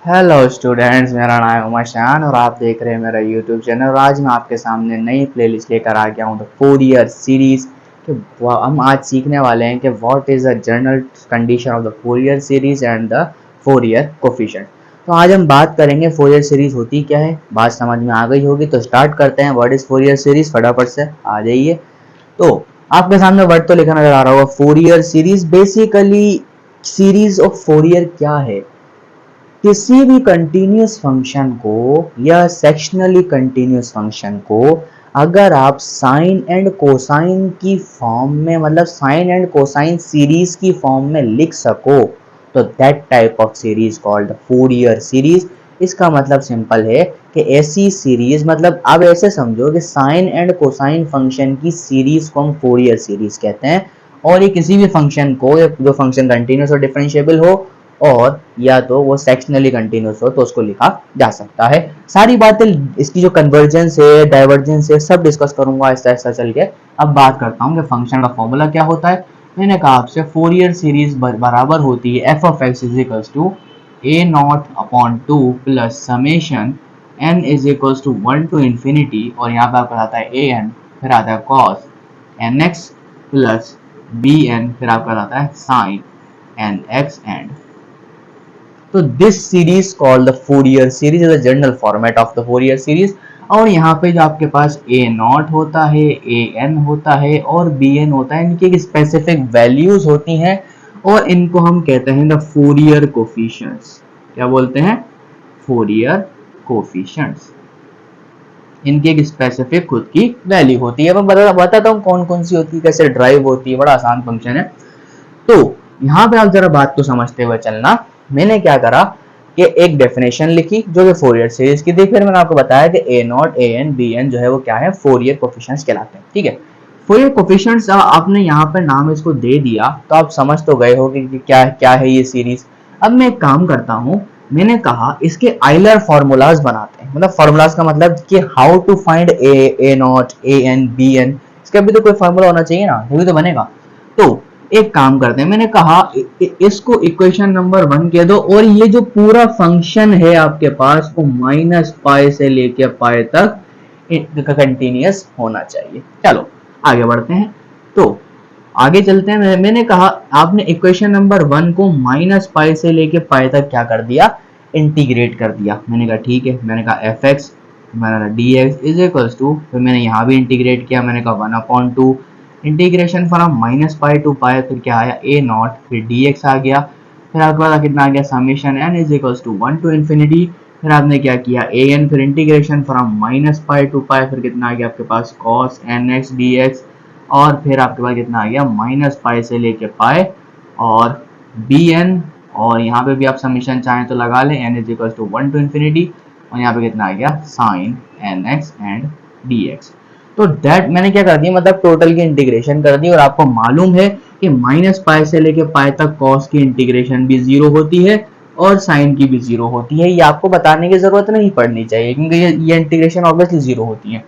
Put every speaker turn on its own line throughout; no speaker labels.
Hello students, मेरा नाम है उमा शान और आप देख रहे हैं मेरा यूट्यूब चैनल। और आज मैं आपके सामने नई प्लेलिस्ट लेकर आ गया हूँ द फोरियर सीरीज कि हम आज सीखने वाले हैं कि what is the general condition of the Fourier series and the Fourier coefficient. तो आज हम बात करेंगे फोरियर सीरीज होती क्या है। बात समझ में आ गई होगी तो स्टार्ट करते हैं। व्हाट इज़ फोरियर सीरीज, फटाफट से आ जाइए। तो आपके सामने वर्ड तो लिखा नजर आ रहा होगा, Fourier series. Basically series of Fourier क्या है? किसी भी कंटिन्यूस फंक्शन को या सेक्शनली कंटिन्यूस फंक्शन को अगर आप साइन एंड कोसाइन की फॉर्म में, मतलब साइन एंड कोसाइन सीरीज की फॉर्म में लिख सको तो that type of series called Fourier series. इसका मतलब सिंपल है कि ऐसी सीरीज, मतलब आप ऐसे समझो कि साइन एंड कोसाइन फंक्शन की सीरीज को हम फोरियर सीरीज कहते हैं। और ये किसी भी फंक्शन को, जो फंक्शन कंटिन्यूस और डिफरेंशिएबल हो और या तो वो सेक्शनली कंटिन्यूस हो तो उसको लिखा जा सकता है। सारी बातें इसकी जो कन्वर्जेंस है, डाइवर्जेंस है, सब डिस्कस करूंगा ऐसा ऐसा चल के। अब बात करता हूँ कि फंक्शन का फॉर्मूला क्या होता है। मैंने कहा आपसे फोरियर सीरीज बराबर होती है f of x is equals to A not upon 2 plus summation N is equals to 1 to infinity, और यहाँ पे आपका आता है ए एन, फिर आता है cos n x plus b n, फिर आपका आता है साइन एन एक्स एंड। तो this series called the Fourier series is the general format of the Fourier series. और यहाँ पे जो आपके पास ए नॉट होता है, ए एन होता है और बी एन होता है, इनकी एक स्पेसिफिक वैल्यूज होती हैं और इनको हम कहते हैं द फोरियर कोफिशिएंट्स। क्या बोलते हैं? Fourier coefficients. इनकी एक स्पेसिफिक खुद की वैल्यू होती है। मैं बताता हूँ कौन कौन सी होती है, कैसे ड्राइव होती है। बड़ा आसान फंक्शन है। तो यहाँ पे आप जरा बात को समझते हुए चलना। मैंने क्या करा कि एक डेफिनेशन लिखी जो कि फोरियर सीरीज की थी। फिर मैंने आपको बताया कि A not, A N, B N जो है वो क्या है, फोरियर कोफिशिएंट्स कहलाते हैं। ठीक है, फोरियर कोफिशिएंट्स आपने यहाँ पर नाम इसको दे दिया तो आप समझ तो गए हो कि क्या क्या है ये सीरीज। अब मैं एक काम करता हूँ, मैंने कहा इसके आइलर फॉर्मूलाज बनाते हैं। मतलब फॉर्मूलाज का मतलब कि how to find a not, A N, B n. इसका भी तो कोई फॉर्मूला होना चाहिए ना, तभी तो बनेगा। तो एक काम करते हैं, मैंने कहा इसको इक्वेशन नंबर 1 कह दो और ये जो पूरा फंक्शन है आपके पास वो माइनस पाई से लेके पाई तक कंटिन्यूस होना चाहिए। चलो आगे बढ़ते हैं। तो आगे चलते हैं। मैंने कहा आपने इक्वेशन नंबर 1 को माइनस पाई से लेके पाई तक क्या कर दिया, इंटीग्रेट कर दिया। मैंने कहा ठीक है, मैंने कहा F X D x is equals to, फिर मैंने यहाँ भी इंटीग्रेट किया। मैंने कहा 1/2 integration from minus pi to pi, फिर क्या आया ए नॉट, फिर डी एक्स आ गया। फिर आपके पास कितना आ गया, summation N is equals to 1 to infinity. फिर आपने क्या किया, ए एन, फिर integration from minus pi to pi, फिर कितना आ गया आपके पास cos n x D x. और फिर आपके पास कितना आ गया, माइनस पाई से लेके पाई और बी एन। और यहाँ पे भी आप समीशन चाहें तो लगा लें, n is equal to 1 to infinity. और यहाँ पे कितना आ गया, sine n x and D x. तो दैट मैंने क्या कर दिया, मतलब टोटल की इंटीग्रेशन कर दी। और आपको मालूम है कि माइनस पाई से लेके पाई तक कॉस की इंटीग्रेशन भी 0 होती है और साइन की भी 0 होती है। ये आपको बताने की जरूरत नहीं पड़नी चाहिए क्योंकि ये इंटीग्रेशन ऑब्वियसली 0 होती है।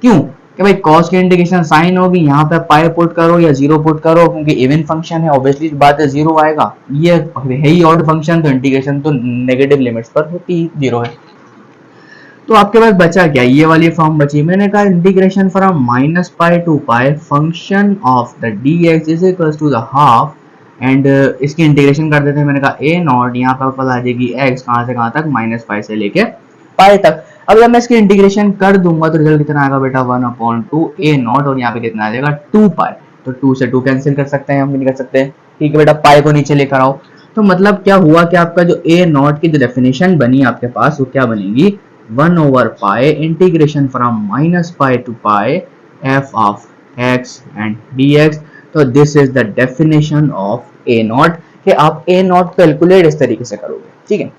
क्यों? कि भाई कॉस की इंटीग्रेशन साइन होगी, यहाँ पे पाई पुट करो या 0 पुट करो, क्योंकि इवन फंक्शन है, ऑब्वियसली बात है 0 आएगा। ये है ही ऑड फंक्शन, तो इंटीग्रेशन तो नेगेटिव लिमिट्स पर होती ही 0 है। तो आपके पास बचा क्या, ये वाली फॉर्म बची। मैंने कहा integration from minus pi to pi function of the d x is equal to the half and इसकी इंटीग्रेशन कर देते हैं। मैंने कहा ए नॉट, यहाँ पर पता आ जाएगी एक्स कहाँ से कहाँ तक, माइनस पाई से लेके पाई तक। अब जब मैं इसकी इंटीग्रेशन कर दूंगा तो रिजल्ट कितना आएगा बेटा, 1/2 ए नॉट, और यहाँ पे कितना आ जाएगा 2 पाई। तो 2 से 2 कैंसिल कर सकते हैं, हम भी नहीं कर सकते। ठीक है बेटा, पाई को नीचे लेकर आओ। तो मतलब क्या हुआ कि आपका जो ए नॉट की जो डेफिनेशन बनी आपके पास वो क्या बनेगी, 1/पाई integration from minus pi to pi F of X and D x. तो this is the definition of A naught कि आप ए नॉट कैलकुलेट इस तरीके से करोगे। ठीक है,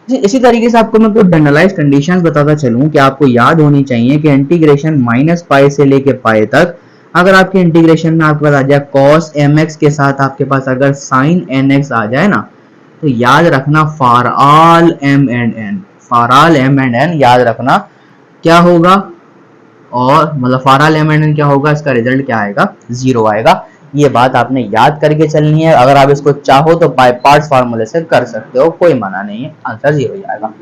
इसी तरीके से आपको मैं कुछ जनरलाइज कंडीशंस बताता चलूं कि आपको याद होनी चाहिए कि इंटीग्रेशन माइनस पाई से लेके पाई तक, अगर आपके इंटीग्रेशन में आपके पास आ जाए cos mx के साथ आपके पास अगर sin nx आ जाए ना, तो याद रखना for all m and n, for all m and n याद रखना क्या होगा, और मतलब for all m and n क्या होगा, इसका रिजल्ट क्या आएगा, 0 आएगा। ये बात आपने याद करके चलनी है। अगर आप इसको चाहो तो बाय पार्ट्स फार्मूले से कर सकते हो, कोई मना नहीं है, आंसर 0 हो जाएगा।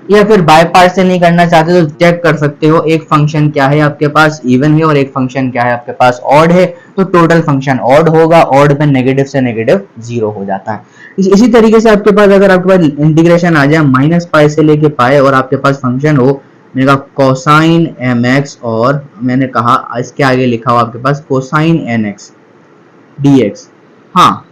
या फिर बाय पार्ट से नहीं करना चाहते तो चेक कर सकते हो, एक फंक्शन क्या है आपके पास इवन है और एक फंक्शन क्या है आपके पास ऑड है, तो टोटल फंक्शन ऑड होगा, ऑड में नेगेटिव से नेगेटिव 0 हो जाता है। इसी तरीके से आपके पास अगर आपके पास इंटीग्रेशन आ जाए माइनस पाई से लेके पाए और आपके पास फंक्शन हो, मैंने कहा कोसाइन एम एक्स और मैंने कहा इसके आगे लिखा हुआ आपके पास cosine N x D X. हाँ,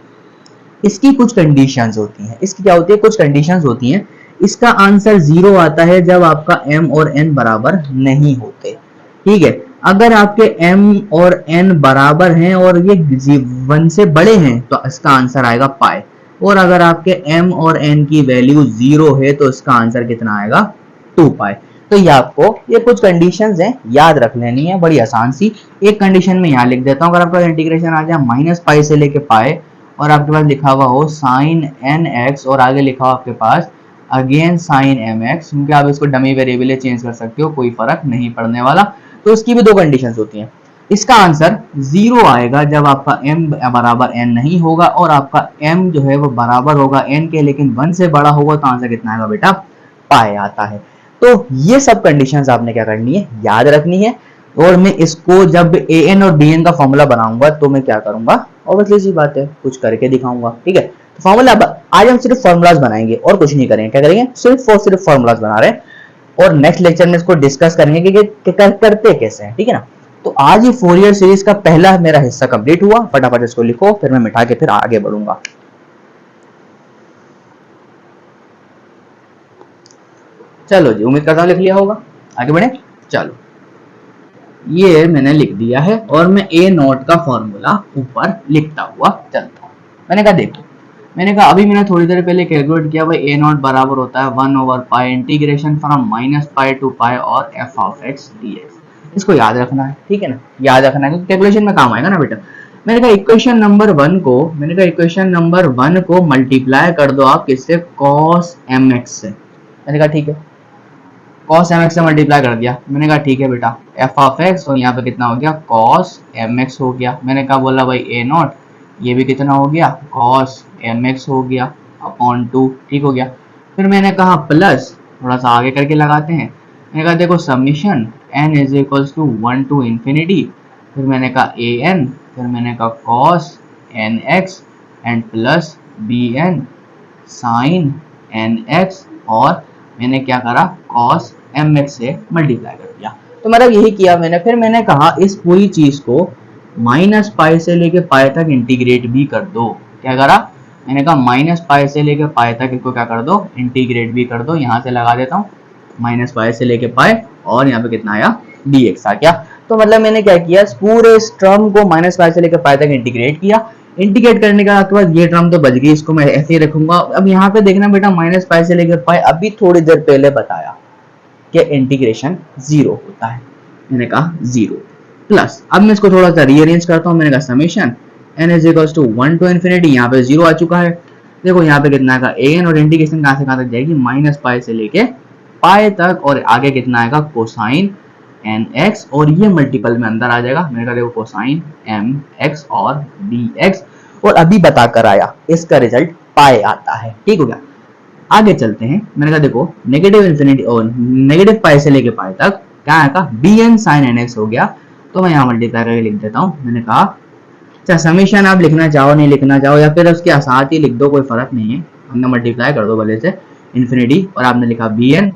इसकी कुछ कंडीशंस होती हैं। इसकी क्या होती है, कुछ कंडीशंस होती हैं। इसका आंसर 0 आता है जब आपका m और n बराबर नहीं होते। ठीक है, अगर आपके m और n बराबर हैं और ये 1 से बड़े हैं तो इसका आंसर आएगा पाई, और अगर आपके m और n की वैल्यू 0 है तो इसका आंसर कितना आएगा 2 पाई। तो ये आपको ये कुछ कंडीशंस हैं, याद रख लेनी है, बड़ी आसान सी। एक कंडीशन में यहाँ लिख देता हूँ, अगर आपका इंटीग्रेशन आ जाए माइनस पाई से लेके पाई और आपके पास लिखा हुआ हो साइन एन एक्स और आगे लिखा हुआ आपके पास अगेन साइन एम एक्स, क्योंकि आप इसको डमी वेरिएबल चेंज कर सकते हो, कोई फर्क नहीं पड़ने वाला। तो उसकी भी दो कंडीशंस होती हैं। इसका आंसर 0 आएगा जब आपका m बराबर n नहीं होगा और आपका m जो है वो बराबर होगा n के लेकिन 1 से बड़ा होगा, तो आंसर कितना आएगा बेटा पाई आता है। तो ये सब कंडीशंस आपने क्या करनी है, याद रखनी है। और मैं इसको जब an और bn का फॉर्मूला बनाऊंगा तो मैं क्या करूंगा, ऑब्वियसली सी बात है कुछ करके दिखाऊंगा। ठीक है, तो फॉर्मूला आज हम सिर्फ फॉर्मूलाज बनाएंगे और कुछ नहीं करेंगे। क्या करेंगे, सिर्फ और सिर्फ फॉर्मूलाज बना रहे हैं, और नेक्स्ट लेक्चर में इसको डिस्कस करेंगे कि करते कैसे हैं। ठीक है ना, तो आज ये फोरियर सीरीज का पहला मेरा हिस्सा कंप्लीट हुआ। फटाफट इसको लिखो, फिर मैं मिटा के फिर आगे बढ़ूंगा। चलो जी, उम्मीद करता हूं लिख लिया होगा, आगे बढ़े। चलो, ये मैंने लिख दिया है और मैं ए नोट का फॉर्मूला ऊपर लिखता हुआ चलता हूं। मैंने कहा देखो, मैंने कहा अभी मैंने थोड़ी देर पहले कैलकुलेट किया भाई ए नोट बराबर होता है 1 over pi integration from minus pi to pi और F of X D X. इसको याद रखना है, ठीक है ना, याद रखना है क्योंकि कैलकुलेशन में काम आएगा ना बेटा। मैंने कहा इक्वेशन नंबर 1 को मल्टीप्लाई कर दो आप किससे, कॉस एम एक्स से। मैंने कहा ठीक है, कॉस एम एक्स से मल्टीप्लाई कर दिया। मैंने कहा ठीक है बेटा, एफ ऑफ एक्स और यहाँ पे कितना हो गया कॉस एम एक्स हो गया। मैंने कहा बोला भाई ए नॉट, ये भी कितना हो गया कॉस एम एक्स हो गया अपॉन 2, ठीक हो गया। फिर मैंने कहा प्लस, थोड़ा सा आगे करके लगाते हैं। मैंने कहा देखो summation n is equals to 1 to infinity, फिर मैंने कहा ए एन, फिर मैंने कहा cos n x and plus b n sine n x, और मैंने क्या करा कॉस एम एक्स से मल्टीप्लाई कर दिया। तो मतलब यही किया मैंने। फिर मैंने कहा इस पूरी चीज को माइनस पाई से लेके पाई तक इंटीग्रेट भी कर दो। क्या करा, मैंने कहा माइनस पाई से लेके पाई तक इसको क्या कर दो, इंटीग्रेट भी कर दो। यहाँ से लगा देता हूँ माइनस पाई से लेके पाई और यहाँ पे कितना आया dx आ गया। तो मतलब मैंने क्या किया, पूरे इस टर्म को माइनस पाई से लेके पाई तक इंटीग्रेट किया। इंटीग्रेट करने के बाद ये टर्म तो बच गई, इसको मैं ऐसे ही रखूंगा। अब यहाँ पे देखना बेटा माइनस पाई से लेके पाई, अभी थोड़ी देर पहले बताया कि इंटीग्रेशन 0 होता है। मैंने कहा 0 प्लस, अब मैं इसको थोड़ा सा रीअरेंज करता हूँ। मैंने कहा summation n is equals to 1 to infinity, यहाँ पे 0 आ चुका है। देखो यहाँ पे कितना आएगा an, और इंटीग्रेशन कहाँ से कहाँ तक जाएगी, माइनस पाई से लेके पाई तक, और आगे कितना आएगा कोसाइन एन एक्स, और ये मल्टीपल में अंदर आ जाएगा। मैंने कहा देखो कोसाइन एम एक्स और डी एक्स, और अभी बताकर आया इसका रिजल्ट पाई आता है। ठीक हो गया, आगे चलते हैं। मैंने कहा देखो नेगेटिव इन्फिनिटी और नेगेटिव पाई से लेके पाई तक क्या आएगा, b n sine n x हो गया। तो मैं यहाँ मल्टीप्लाई करके लिख देता हूँ। मैंने कहा अच्छा समीशन आप लिखना चाहो नहीं लिखना चाहो, या फिर उसके साथ ही लिख दो, कोई फर्क नहीं है। हमने मल्टीप्लाई कर दो भले से इन्फिनिटी, और आपने लिखा बी एन,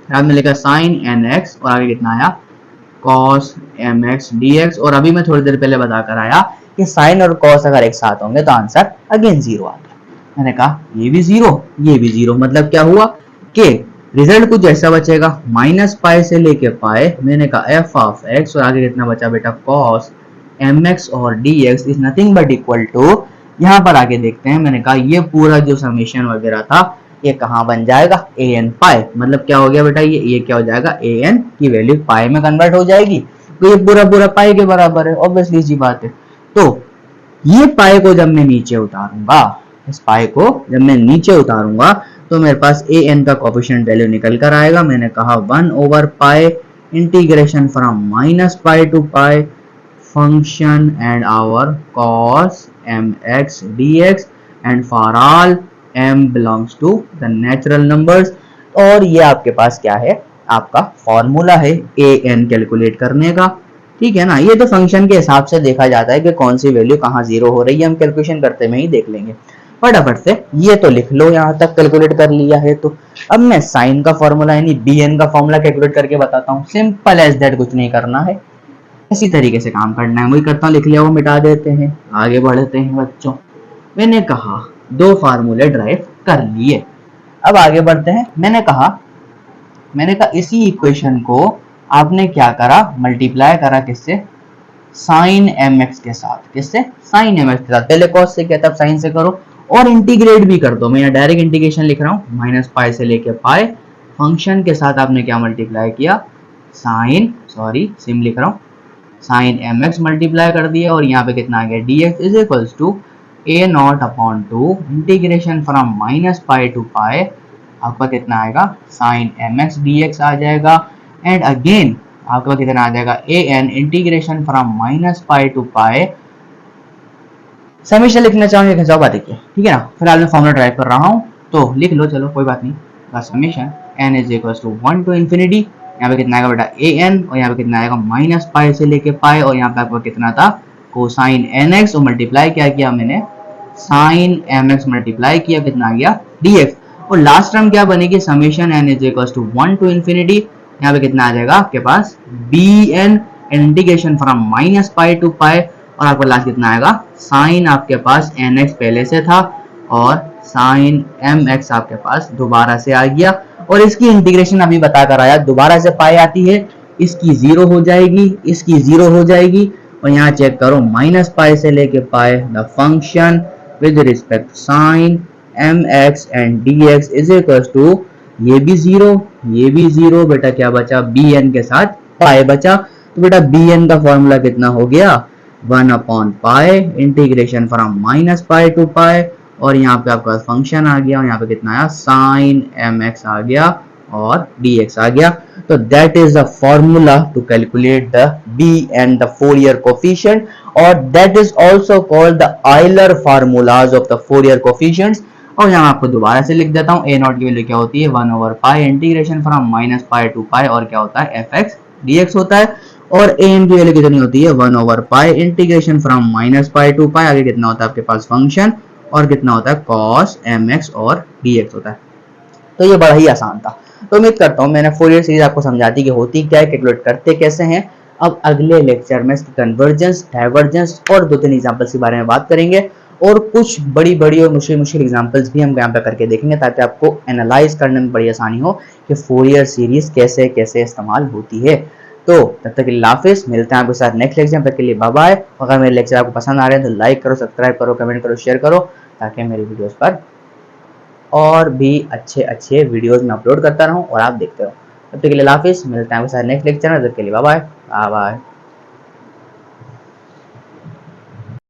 आपने लिखा साइन एन एक्स, और आगे कितना आया cos m x D x. और अभी मैं थोड़ी देर पहले बताकर आया कि साइन और कॉस अगर एक साथ होंगे तो आंसर अगेन 0 आ गया। मैंने कहा ये भी 0 ये भी 0, मतलब क्या हुआ कि रिजल्ट कुछ ऐसा बचेगा, माइनस पाई से लेके पाई। मैंने कहा एफ ऑफ एक्स, और आगे कितना बचा बेटा कॉस एम एक्स और d x is nothing but equal to, यहाँ पर आगे देखते हैं। मैंने कहा ये पूरा जो समेशन वगैरह था ये कहाँ बन जाएगा, ए एन पाई। मतलब क्या हो गया बेटा, ये क्या हो जाएगा, ए एन की वैल्यू पाई में कन्वर्ट हो जाएगी। तो ये पूरा पूरा पाई के बराबर है, ऑब्वियसली सी बात है। तो ये पाई को जब मैं नीचे उतारूंगा, इस पाई को जब मैं नीचे उतारूंगा तो मेरे पास ए एन का कोफिशिएंट वैल्यू निकल कर आएगा। मैंने कहा 1 over pi integration from minus pi to pi function and our cos mx dx and for all m belongs to the natural numbers। और ये आपके पास क्या है, आपका फॉर्मूला है ए एन कैलकुलेट करने का, ठीक है ना। ये तो फंक्शन के हिसाब से देखा जाता है कि कौन सी वैल्यू कहाँ जीरो हो रही है, हम कैलकुलेशन करते में ही देख लेंगे। फटाफट से ये तो लिख लो, यहाँ तक कैलकुलेट कर लिया है तो अब मैं साइन का फॉर्मूला यानी बी एन का फॉर्मूला कैलकुलेट करके बताता हूँ। सिंपल एज दैट, कुछ नहीं करना है, इसी तरीके से काम करना है। वही करता हूँ, लिख लिया वो मिटा देते हैं, आगे बढ़ते हैं बच्चों। मैंने कहा दो फार्मूले ड्राइव कर लिए, अब आगे बढ़ते हैं। मैंने कहा इसी इक्वेशन को आपने क्या करा, मल्टीप्लाई करा किससे, साइन एम एक्स के साथ। किससे, साइन एम एक्स के साथ। पहले कॉस से किया तब साइन से करो, और इंटीग्रेट भी कर दो। मैं यहाँ डायरेक्ट इंटीग्रेशन लिख रहा हूँ, माइनस पाई से लेके पाई। फंक्शन के साथ आपने क्या मल्टीप्लाई किया, साइन, सॉरी सिम लिख रहा हूँ, साइन एम एक्स मल्टीप्लाई कर दिया, और यहाँ पे कितना आ गया, D x is equals to A not upon two integration from minus pi to pi, आपका कितना आएगा, sine M x D X आ जाएगा। एंड अगेन आपका कितना आ जाएगा, A N integration from minus pi to pi. Summation लिखना चाहूंगे खिंचाओ बात देखिए, ठीक है ना। फिलहाल मैं फॉर्मूला ड्राइव कर रहा हूँ तो लिख लो, चलो कोई बात नहीं। Summation N is equal to 1 to infinity, यहाँ पे कितना आएगा बेटा ए एन, और यहाँ पे कितना आएगा माइनस पाई से लेके पाई, और यहाँ पे आपको कितना था, कोसाइन एन एक्स, और मल्टीप्लाई क्या किया मैंने, साइन एम एक्स मल्टीप्लाई किया, कितना आ गया डी एक्स। और लास्ट टर्म क्या बनेगी, summation N is equal to 1 to infinity, यहाँ पे कितना आ जाएगा आपके पास B N integration from minus pi to pi, और आपका लास्ट कितना आएगा, साइन आपके पास एन एक्स पहले से था और साइन एम एक्स आपके पास दोबारा से आ गया। और इसकी इंटीग्रेशन अभी बता कर आया, दोबारा से पाई आती है, इसकी जीरो हो जाएगी, इसकी जीरो हो जाएगी, और यहाँ चेक करो माइनस पाई से लेके pi, the function with respect sine M X and D x is equal to, ये भी जीरो, ये भी जीरो, बेटा क्या बचा, बी एन के साथ पाई बचा। तो बेटा बी एन का फॉर्मूला कितना हो गया, 1 upon pi integration from minus pi to pi, और यहाँ पे आपका फंक्शन आ गया, और यहाँ पे कितना आया, साइन एम एक्स आ गया और डी एक्स आ गया। तो that is the formula to calculate the B and the Fourier coefficient, और that is also called the Euler formulas of the Fourier coefficients. और यहाँ आपको दोबारा से लिख देता हूँ, ए नॉट की वैल्यू क्या होती है, 1 over pi integration from minus pi to pi, और क्या होता है, एफ एक्स डी एक्स होता है। और ए एन की वैल्यू कितनी होती है, 1 over pi integration from minus pi to pi, आगे कितना होता है आपके पास फंक्शन, और कितना होता है कॉस एम एक्स और डी एक्स होता है। तो ये बड़ा ही आसान था। तो उम्मीद करता हूँ मैंने फोरियर सीरीज आपको समझा दी कि होती क्या है, कैलकुलेट करते कैसे हैं। अब अगले लेक्चर में इसकी कन्वर्जेंस, डाइवर्जेंस और 2-3 एग्जांपल्स के बारे में बात करेंगे, और कुछ बड़ी बड़ी और मुश्किल एग्जांपल्स भी हम यहाँ पे करके देखेंगे, ताकि आपको एनालाइज करने में बड़ी आसानी हो कि फोरियर सीरीज कैसे कैसे इस्तेमाल होती है। तो तब तक के लिए हाफिज, मिलते हैं आपके साथ नेक्स्ट लेक्चर, तब तक के लिए बाय बाय। अगर मेरे लेक्चर आपको पसंद आ रहे हैं तो लाइक करो, सब्सक्राइब करो, कमेंट करो, शेयर करो, ताकि मेरी वीडियोस पर और भी अच्छे वीडियोस में अपलोड करता रहूं और आप देखते रहो। तब तक के लिए हाफिज, मिलते हैं आपके साथ नेक्स्ट लेक्चर में, तब तक के लिए बाय बाय।